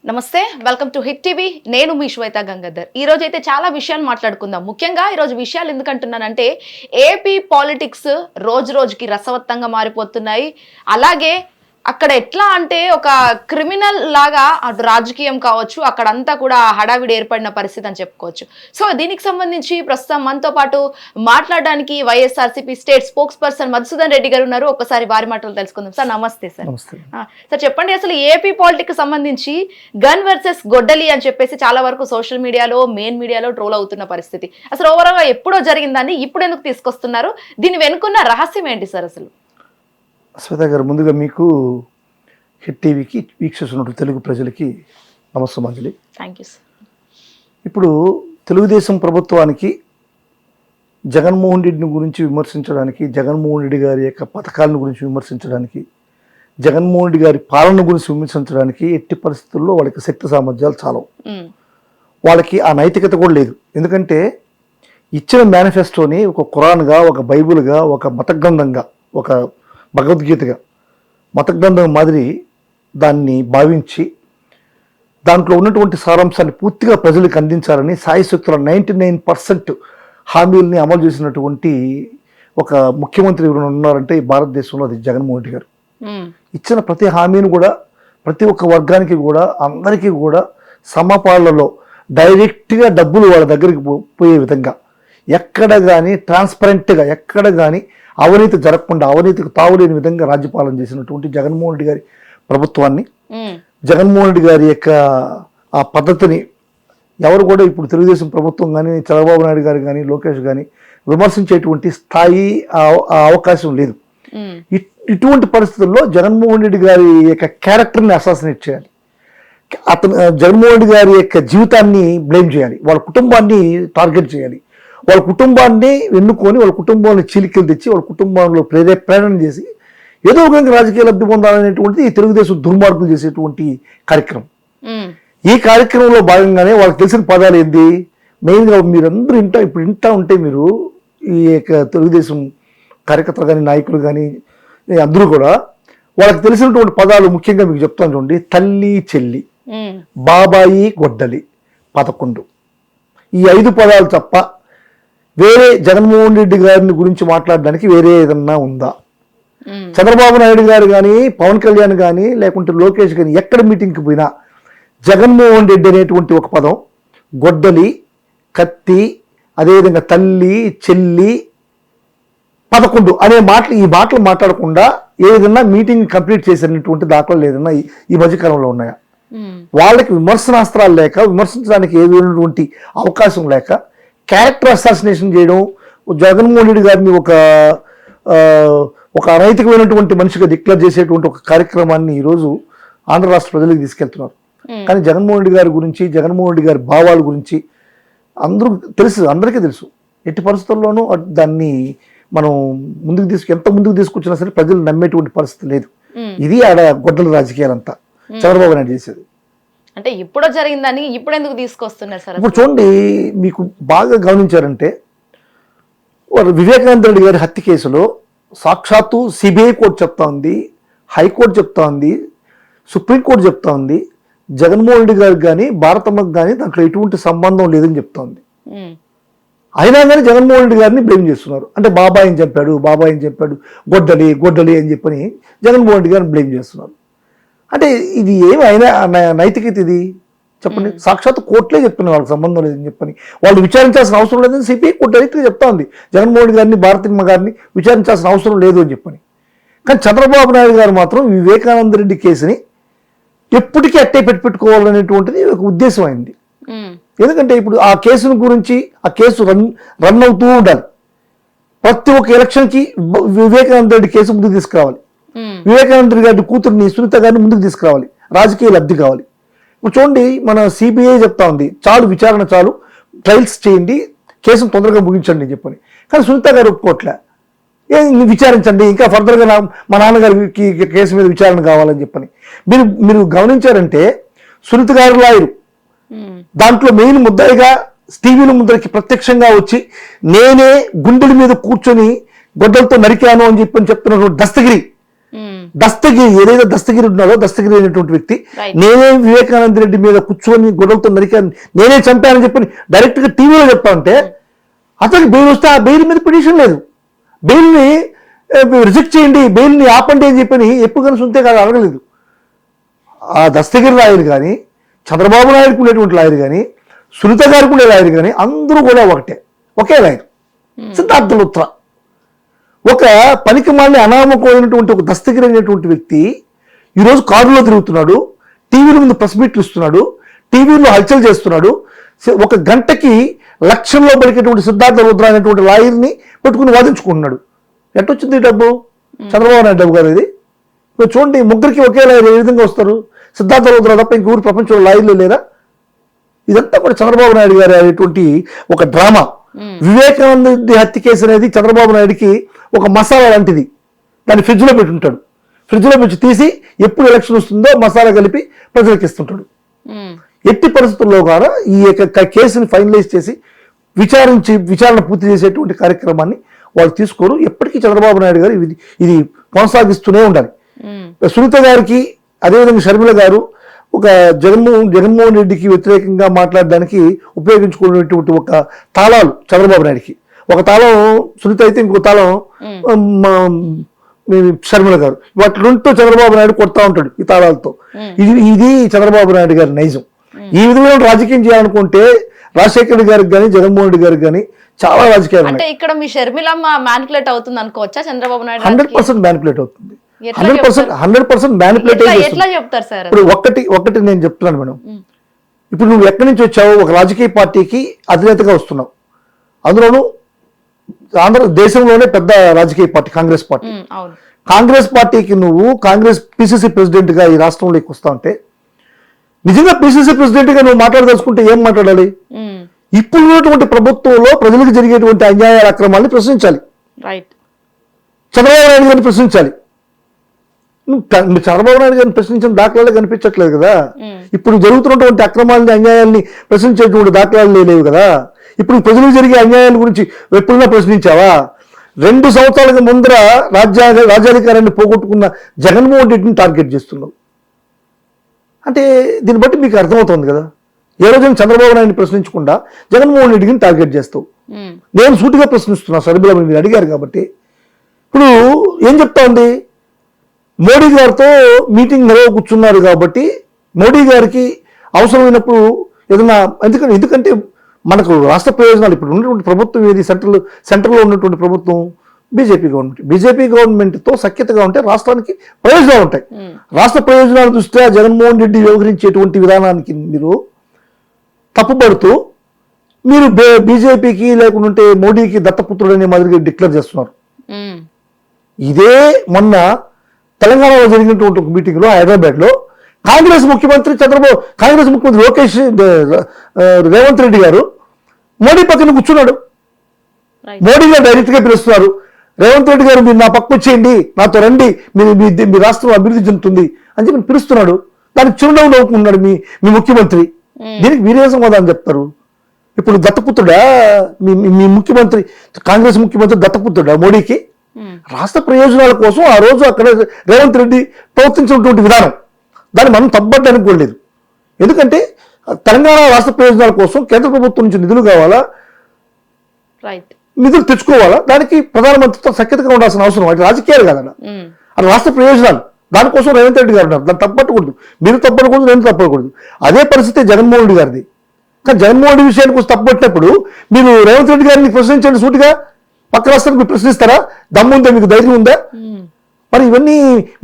నమస్తే, welcome to hit TV. నేను మీ శ్వేత గంగాధర్. ఈ రోజు అయితే చాలా విషయాలు మాట్లాడుకుందాం. ముఖ్యంగా ఈ రోజు విషయాలు ఎందుకంటున్నానంటే ఏపీ పాలిటిక్స్ రోజు రోజుకి రసవత్తంగా మారిపోతున్నాయి. అలాగే అక్కడ ఎట్లా అంటే ఒక క్రిమినల్ లాగా అటు రాజకీయం కావచ్చు, అక్కడంతా కూడా హడావిడి ఏర్పడిన పరిస్థితి అని చెప్పుకోవచ్చు. సో దీనికి సంబంధించి ప్రస్తుతం మనతో పాటు మాట్లాడడానికి YSRCP state spokes person Madhusudan Reddy గారు ఉన్నారు. ఒకసారి వారి మాటలు తెలుసుకుందాం. సార్ నమస్తే. సార్ చెప్పండి, అసలు ఏపీ పాలిటిక్స్ సంబంధించి గన్ వర్సెస్ గొడ్డలి అని చెప్పేసి చాలా వరకు సోషల్ మీడియాలో మెయిన్ మీడియాలో ట్రోల్ అవుతున్న పరిస్థితి. అసలు ఓవరాల్ గా ఎప్పుడో జరిగిందని ఇప్పుడు ఎందుకు తీసుకొస్తున్నారు? దీని వెనుకున్న రహస్యం ఏంటి సార్? అసలు శ్వేత గారు, ముందుగా మీకు హిట్ టీవీకి వీక్షిస్తున్నట్టు తెలుగు ప్రజలకి నమస్సమాంజలి. Thank you sir. ఇప్పుడు తెలుగుదేశం ప్రభుత్వానికి జగన్మోహన్ రెడ్డిని గురించి విమర్శించడానికి, జగన్మోహన్ రెడ్డి గారి యొక్క పథకాలను గురించి విమర్శించడానికి, జగన్మోహన్ రెడ్డి గారి పాలన గురించి విమర్శించడానికి ఎట్టి పరిస్థితుల్లో వాళ్ళకి శక్తి సామర్థ్యాలు చాలవు. వాళ్ళకి ఆ నైతికత కూడా లేదు. ఎందుకంటే ఇచ్చిన మేనిఫెస్టోని ఒక ఖురాన్గా, ఒక బైబుల్గా, ఒక మత గ్రంథంగా, ఒక భగవద్గీతగా మత గ్రంథం మాదిరి దాన్ని భావించి దాంట్లో ఉన్నటువంటి సారాంశాన్ని పూర్తిగా ప్రజలకు అందించాలని సాయశక్తుల 99% హామీల్ని అమలు చేసినటువంటి ఒక ముఖ్యమంత్రి ఎవరు ఉన్నారంటే ఈ భారతదేశంలో అది జగన్మోహన్ రెడ్డి గారు. ఇచ్చిన ప్రతి హామీని కూడా ప్రతి ఒక్క వర్గానికి కూడా అందరికీ కూడా సమపాళ్లలో డైరెక్ట్గా డబ్బులు వాళ్ళ దగ్గరికి పోయే విధంగా ఎక్కడ కానీ ట్రాన్స్పరెంట్గా ఎక్కడ కానీ అవినీతి జరగకుండా, అవినీతికి తావులేని విధంగా రాజ్యపాలన చేసినటువంటి జగన్మోహన్ రెడ్డి గారి ప్రభుత్వాన్ని, జగన్మోహన్ రెడ్డి గారి యొక్క ఆ పద్ధతిని ఎవరు కూడా ఇప్పుడు తెలుగుదేశం ప్రభుత్వం కానీ, చంద్రబాబు నాయుడు గారు కానీ, లోకేష్ కానీ విమర్శించేటువంటి స్థాయి ఆ అవకాశం లేదు. ఇటువంటి పరిస్థితుల్లో జగన్మోహన్ రెడ్డి గారి యొక్క క్యారెక్టర్ని అసాసినేట్ చేయాలి. జగన్మోహన్ రెడ్డి గారి యొక్క జీవితాన్ని బ్లేమ్ చేయాలి, వాళ్ళ కుటుంబాన్ని టార్గెట్ చేయాలి, వాళ్ళ కుటుంబాన్ని ఎన్నుకొని వాళ్ళ కుటుంబాన్ని చీలికలు తెచ్చి వాళ్ళ కుటుంబంలో ప్రేరణ చేసి ఏదో ఒక రాజకీయ లబ్ధి పొందాలనేటువంటిది ఈ తెలుగుదేశం దుర్మార్గులు చేసేటువంటి కార్యక్రమం. ఈ కార్యక్రమంలో భాగంగానే వాళ్ళకి తెలిసిన పదాలు ఏంది? మెయిన్గా మీరందరూ ఇంటా ఉంటే మీరు ఈ యొక్క తెలుగుదేశం కార్యకర్తలు కానీ, నాయకులు కానీ అందరూ కూడా వాళ్ళకి తెలిసినటువంటి పదాలు ముఖ్యంగా మీకు చెప్తాను చూడండి. తల్లి, చెల్లి, బాబాయి, గొడ్డలి, 11. ఈ 5 పదాలు తప్ప వేరే జగన్మోహన్ రెడ్డి గారిని గురించి మాట్లాడడానికి వేరే ఏదన్నా ఉందా? చంద్రబాబు నాయుడు గారు కానీ, పవన్ కళ్యాణ్ కానీ, లేకుంటే లోకేష్ కానీ ఎక్కడ మీటింగ్కి పోయినా జగన్మోహన్ రెడ్డి అనేటువంటి ఒక పదం, గొడ్డలి, కత్తి, అదేవిధంగా తల్లి, చెల్లి, 11 అనే మాటలు, ఈ మాటలు మాట్లాడకుండా ఏదన్నా మీటింగ్ కంప్లీట్ చేసినటువంటి దాఖలు ఏదన్నా ఈ మధ్యకాలంలో ఉన్నాయా? వాళ్ళకి విమర్శనాస్త్రాలు లేక, విమర్శించడానికి ఏదైనటువంటి అవకాశం లేక క్యారెక్టర్ అసాసినేషన్ చేయడం, జగన్మోహన్ రెడ్డి గారిని ఒక అనైతికమైనటువంటి మనిషిగా డిక్లేర్ చేసేటువంటి ఒక కార్యక్రమాన్ని ఈరోజు ఆంధ్ర రాష్ట్ర ప్రజలకు తీసుకెళ్తున్నారు. కానీ జగన్మోహన్ రెడ్డి గారి గురించి, జగన్మోహన్ రెడ్డి గారి భావాల గురించి అందరికీ తెలుసు. ఎట్టి పరిస్థితుల్లోనూ దాన్ని మనం ఎంత ముందుకు తీసుకొచ్చినా సరే ప్రజలు నమ్మేటువంటి పరిస్థితి లేదు. ఇది ఆడ గొడ్డల రాజకీయాలంతా చంద్రబాబు నాయుడు చేసేది. అంటే ఇప్పుడు జరిగిందని ఇప్పుడు ఎందుకు తీసుకొస్తున్నారు సార్? ఇప్పుడు చూడండి, మీకు బాగా గమనించారంటే వివేకానంద రెడ్డి గారి హత్య కేసులో సాక్షాత్తు సిబిఐ కోర్టు చెప్తా ఉంది, హైకోర్టు చెప్తా ఉంది, సుప్రీంకోర్టు చెప్తా ఉంది, జగన్మోహన్ రెడ్డి గారికి కానీ, భారతమ్మకు కానీ దాంట్లో ఎటువంటి సంబంధం లేదని చెప్తా ఉంది. అయినా కానీ జగన్మోహన్ రెడ్డి గారిని బ్లేమ్ చేస్తున్నారు. అంటే బాబాయిని చెప్పాడు, గొడ్డలి అని చెప్పని జగన్మోహన్ రెడ్డి గారిని బ్లేమ్ చేస్తున్నారు. అంటే ఇది ఏమైనా నైతికత ఇది చెప్పండి? సాక్షాత్ కోర్టులే చెప్తున్నారు వాళ్ళకి సంబంధం లేదని చెప్పని, వాళ్ళు విచారించాల్సిన అవసరం లేదని సిబిఐ కోర్టు డైరెక్ట్గా చెప్తా ఉంది. జగన్మోహన్ రెడ్డి గారిని, భారతమ్మ గారిని విచారించాల్సిన అవసరం లేదు అని చెప్పని. కానీ చంద్రబాబు నాయుడు గారు మాత్రం వివేకానంద రెడ్డి కేసుని ఎప్పటికీ అట్టే పెట్టుకోవాలనేటువంటిది ఒక ఉద్దేశం అయింది. ఎందుకంటే ఇప్పుడు ఆ కేసును గురించి, ఆ కేసు రన్ అవుతూ ఉండాలి. ప్రతి ఒక్క ఎలక్షన్కి వివేకానంద రెడ్డి కేసు ముందుకు తీసుకురావాలి, వివేకానంద రెడ్డి గారి కూతుర్ని సునీత గారిని ముందుకు తీసుకురావాలి, రాజకీయ లబ్ధి కావాలి. ఇప్పుడు చూడండి, మన సిబిఐ చెప్తా ఉంది విచారణ చాలు, ట్రయల్స్ చేయండి, కేసును తొందరగా ముగించండి అని చెప్పని. కానీ సునీత గారు ఒప్పుకోవట్లే, విచారించండి, ఇంకా ఫర్దర్గా మా నాన్నగారికి కేసు మీద విచారణ కావాలని చెప్పని. మీరు గమనించారంటే సునీత గారు లాయరు, దాంట్లో మెయిన్ ముద్దాయిగా టీవీల ముందరికి ప్రత్యక్షంగా వచ్చి నేనే గుండెల మీద కూర్చొని గొడ్డలతో నరికాను అని చెప్తున్నటువంటి దస్తగిరి దస్తగిరి ఏదైతే దస్తగిరి ఉన్నాడో దస్తగిరి అయినటువంటి వ్యక్తి Right. నేనే వివేకానంద రెడ్డి మీద కూర్చొని గొడవలతో నరికాను, నేనే చంపానని చెప్పి డైరెక్ట్ గా టీవీలో చెప్తా ఉంటే అతనికి బెయిల్ వస్తే ఆ బెయిల్ మీద పిటిషన్ లేదు. బెయిల్ని రిజెక్ట్ చేయండి, బెయిల్ని ఆపండి అని చెప్పని ఎప్పుడు కానీ సుంతే కాదు అడగలేదు. ఆ దస్తగిరి లాయర్ కానీ, చంద్రబాబు నాయుడుకు ఉండేటువంటి లాయర్ కానీ, సునీత గారికి ఉండే లాయర్ కానీ అందరూ కూడా ఒకే లాయర్ సిద్ధార్థ లుత్రా. ఒక పనికి మాలిన అనామకమైనటువంటి ఒక దస్తగిరి అనేటువంటి వ్యక్తి ఈరోజు కారులో తిరుగుతున్నాడు, టీవీల ముందు ప్రెస్ మీట్లు ఇస్తున్నాడు, టీవీలో హల్చల్ చేస్తున్నాడు. ఒక గంటకి లక్షల్లో పలికేటువంటి సిద్ధార్థ రుద్ర అనేటువంటి లాయర్ని పెట్టుకుని వాదించుకుంటున్నాడు. ఎట్టొచ్చింది ఈ డబ్బు? చంద్రబాబు నాయుడు డబ్బు గారు ఇది. మీరు చూడండి, ముగ్గురికి ఒకే లాయర్ ఏ విధంగా వస్తారు? సిద్ధార్థ రుద్ర తప్ప ఇంక ఊరు ప్రపంచంలో లాయర్లు లేరా? ఇదంతా కూడా చంద్రబాబు నాయుడు గారు అనేటువంటి ఒక డ్రామా. వివేకానంద రెడ్డి హత్య కేసు అనేది చంద్రబాబు నాయుడికి ఒక మసాలా లాంటిది. దాన్ని ఫ్రిడ్జ్లో పెట్టుంటాడు. ఫ్రిడ్జ్లో పెట్టి తీసి ఎప్పుడు ఎలక్షన్ వస్తుందో మసాలా కలిపి ప్రజలకు ఇస్తుంటాడు. ఎట్టి పరిస్థితుల్లో కూడా ఈ యొక్క కేసుని ఫైనలైజ్ చేసి విచారణ పూర్తి చేసేటువంటి కార్యక్రమాన్ని వాళ్ళు తీసుకోరు. ఎప్పటికీ చంద్రబాబు నాయుడు గారు ఇది కొనసాగిస్తూనే ఉండాలి. సునీత గారికి, అదేవిధంగా షర్మిల గారు ఒక జగన్మోహన్ రెడ్డికి వ్యతిరేకంగా మాట్లాడడానికి ఉపయోగించుకునేటువంటి ఒక తాళాలు చంద్రబాబు నాయుడికి. ఒక తాళం సునీత అయితే ఇంకో తాళం షర్మిల గారు. వాటి రెండుతో చంద్రబాబు నాయుడు కొడతా ఉంటాడు ఈ తాళాలతో. ఇది చంద్రబాబు నాయుడు గారి నైజం. ఈ విధంగా రాజకీయం చేయాలనుకుంటే రాజశేఖర రెడ్డి గారికి కానీ జగన్మోహన్ రెడ్డి గారికి కానీ చాలా రాజకీయాలు అంటే ఇక్కడ మీ షర్మిలమ్మ మ్యానిపులేట్ అవుతుంది అనుకోవచ్చా? చంద్రబాబు నాయుడు 100% మ్యానిపులేట్ అవుతుంది. 100% మ్యానిపులేట్ ఎట్లా చెప్తారు సార్? ఇప్పుడు ఒకటి నేను చెప్తున్నాను మేడం. ఇప్పుడు నువ్వు ఎక్కడి నుంచి వచ్చావు? ఒక రాజకీయ పార్టీకి అధినేతగా వస్తున్నావు. అందులోనూ దేశంలోనే పెద్ద రాజకీయ పార్టీ కాంగ్రెస్ పార్టీ. కాంగ్రెస్ పార్టీకి నువ్వు పిసిసి ప్రెసిడెంట్ గా ఈ రాష్ట్రంలోకి వస్తా ఉంటే, నిజంగా పిసిసి ప్రెసిడెంట్ గా నువ్వు మాట్లాడదలుచుకుంటే ఏం మాట్లాడాలి? ఇప్పుడు ఉన్నటువంటి ప్రభుత్వంలో ప్రజలకు జరిగేటువంటి అన్యాయాల అక్రమాన్ని ప్రశ్నించాలి. చంద్రబాబు నాయుడు గారిని ప్రశ్నించాలి. చంద్రబాబు నాయుడు గారిని ప్రశ్నించిన దాఖలాలు కనిపించట్లేదు కదా. ఇప్పుడు జరుగుతున్నటువంటి అక్రమాలని అన్యాయాల్ని ప్రశ్నించేటువంటి దాఖలాలు లేవు కదా. ఇప్పుడు ప్రజలకు జరిగే అన్యాయాల గురించి ఎప్పుడైనా ప్రశ్నించావా? 2 సంవత్సరాల ముందర రాజ్యాధికారాన్ని పోగొట్టుకున్న జగన్మోహన్ రెడ్డిని టార్గెట్ చేస్తున్నావు అంటే దీన్ని బట్టి మీకు అర్థమవుతుంది కదా. ఏ రోజైనా చంద్రబాబు నాయుడిని ప్రశ్నించకుండా జగన్మోహన్ రెడ్డిని టార్గెట్ చేస్తావు. నేను సూటిగా ప్రశ్నిస్తున్నా, సరిబిల మీరు అడిగారు కాబట్టి. ఇప్పుడు ఏం చెప్తా ఉంది? మోడీ గారితో మీటింగ్ కూర్చున్నారు కాబట్టి మోడీ గారికి అవసరమైనప్పుడు ఏదన్నా, ఎందుకంటే మనకు రాష్ట్ర ప్రయోజనాలు, ఇప్పుడు ఉన్నటువంటి ప్రభుత్వం ఏది, సెంట్రల్లో ఉన్నటువంటి ప్రభుత్వం బీజేపీ గవర్నమెంట్తో సఖ్యతగా ఉంటే రాష్ట్రానికి ప్రయోజనాలు ఉంటాయి. రాష్ట్ర ప్రయోజనాల దృష్ట్యా జగన్మోహన్ రెడ్డి వ్యవహరించేటువంటి విధానానికి మీరు తప్పుపడుతూ మీరు బీజేపీకి లేకుంటే మోడీకి దత్తపుత్రుడు అనే మాదిరిగా డిక్లేర్ చేస్తున్నారు. ఇదే మొన్న తెలంగాణలో జరిగినటువంటి ఒక మీటింగ్లో హైదరాబాద్లో కాంగ్రెస్ ముఖ్యమంత్రి రేవంత్ రెడ్డి గారు మోడీ పక్కన కూర్చున్నాడు. మోడీ గారు డైరెక్ట్ గా పిలుస్తున్నారు, రేవంత్ రెడ్డి గారు మీరు నా పక్క వచ్చేయండి, నాతో రండి, మీ రాష్ట్రం అభివృద్ధి చెందుతుంది అని చెప్పి పిలుస్తున్నాడు. దానికి చిరునవ్వు నవ్వుకున్నాడు మీ ముఖ్యమంత్రి. దీనికి మీరే సమాధానం చెప్తారు? ఇప్పుడు దత్తపుత్రుడా మీ ముఖ్యమంత్రి, కాంగ్రెస్ ముఖ్యమంత్రి దత్తపుత్రుడా మోడీకి? రాష్ట్ర ప్రయోజనాల కోసం ఆ రోజు అక్కడ రేవంత్ రెడ్డి ప్రవర్తించినటువంటి విధానం, దాన్ని మనం తప్పబడ్డానికి కూడా లేదు. ఎందుకంటే తెలంగాణ రాష్ట్ర ప్రయోజనాల కోసం కేంద్ర ప్రభుత్వం నుంచి నిధులు కావాలా, నిధులు తెచ్చుకోవాలా, దానికి ప్రధానమంత్రితో సఖ్యతగా ఉండాల్సిన అవసరం. అది రాజకీయాలు కాదన్న, అది రాష్ట్ర ప్రయోజనాలు. దానికోసం రేవంత్ రెడ్డి గారు ఉన్నారు, దాన్ని తప్పట్టకూడదు. మీరు తప్పకూడదు, నేను తప్పకూడదు. అదే పరిస్థితి జగన్మోహన్ రెడ్డి గారిది. కానీ జగన్మోహన్ రెడ్డి విషయానికి వచ్చి తప్పట్టినప్పుడు మీరు రేవంత్ రెడ్డి గారిని ప్రశ్నించండి సూటిగా. పక్క రాష్ట్రానికి ప్రశ్నిస్తారా? దమ్ముందా? మీకు ధైర్యం ఉందా? మరి ఇవన్నీ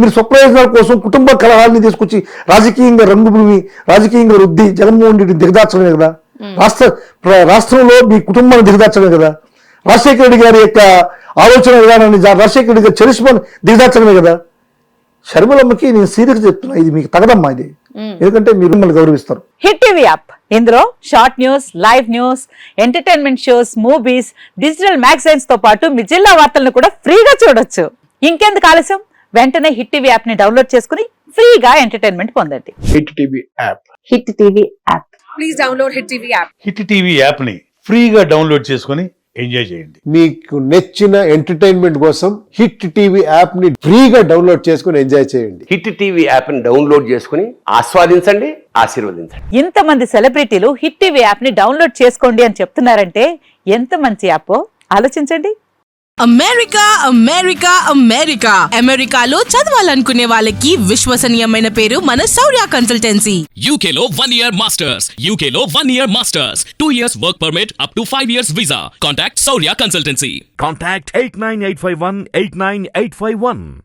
మీరు స్వప్రయోజనాల కోసం కుటుంబ కలహాలని తీసుకొచ్చి రాజకీయంగా రంగుభూమి, రాజకీయంగా రుద్ది జగన్మోహన్ రెడ్డి దిగదార్చడమే కదా. రాష్ట్రంలో మీ కుటుంబాన్ని దిగదార్చడమే కదా. రాజశేఖర రెడ్డి గారి యొక్క ఆలోచన విధానాన్ని, రాజశేఖర రెడ్డి గారి చరిష్మాని దిగదార్చడమే కదా. షర్మిలమ్మకి నేను సీరియస్ చెప్తున్నా, ఇది మీకు తగదమ్మా ఇది. ఎందుకంటే మీరు మిమ్మల్ని గౌరవిస్తారు. హిట్ టీవీ యాప్, ఇందులో short news, live news, entertainment shows, movies, digital magazines తో పాటు మీ జిల్లా వార్తలను కూడా ఫ్రీగా చూడొచ్చు. ఇంకెందుకు ఆలస్యం? వెంటనే హిట్ టీవీ యాప్ ని డౌన్లోడ్ చేసుకుని ఫ్రీగా ఎంటర్టైన్మెంట్ పొందండి. Hit TV app. Hit TV app. Please download hit TV app. Hit TV app ని ఫ్రీగా డౌన్లోడ్ చేసుకుని ఎంజాయ్ చేయండి. మీకు నచ్చిన ఎంటర్టైన్మెంట్ కోసం హిట్ టీవీ యాప్ ని ఫ్రీగా డౌన్లోడ్ చేసుకుని ఎంజాయ్ చేయండి. హిట్ టీవీ యాప్ని డౌన్లోడ్ చేసుకుని ఆస్వాదించండి, ఆశీర్వదించండి. ఇంతమంది సెలబ్రిటీలు హిట్ టీవీ యాప్ ని డౌన్లోడ్ చేసుకోండి అని చెప్తున్నారంటే ఎంత మంచి యాప్ ఆలోచించండి. అమెరికా అమెరికా అమెరికా అమెరికాలో చదవాలనుకునే వాళ్ళకి విశ్వసనీయమైన పేరు మన శౌర్య కన్సల్టెన్సీ. UK లో 1 year masters. UK లో 1 year masters. 2 years work permit up to 5 years visa. Contact Saurya Consultancy. Contact 89851 89851.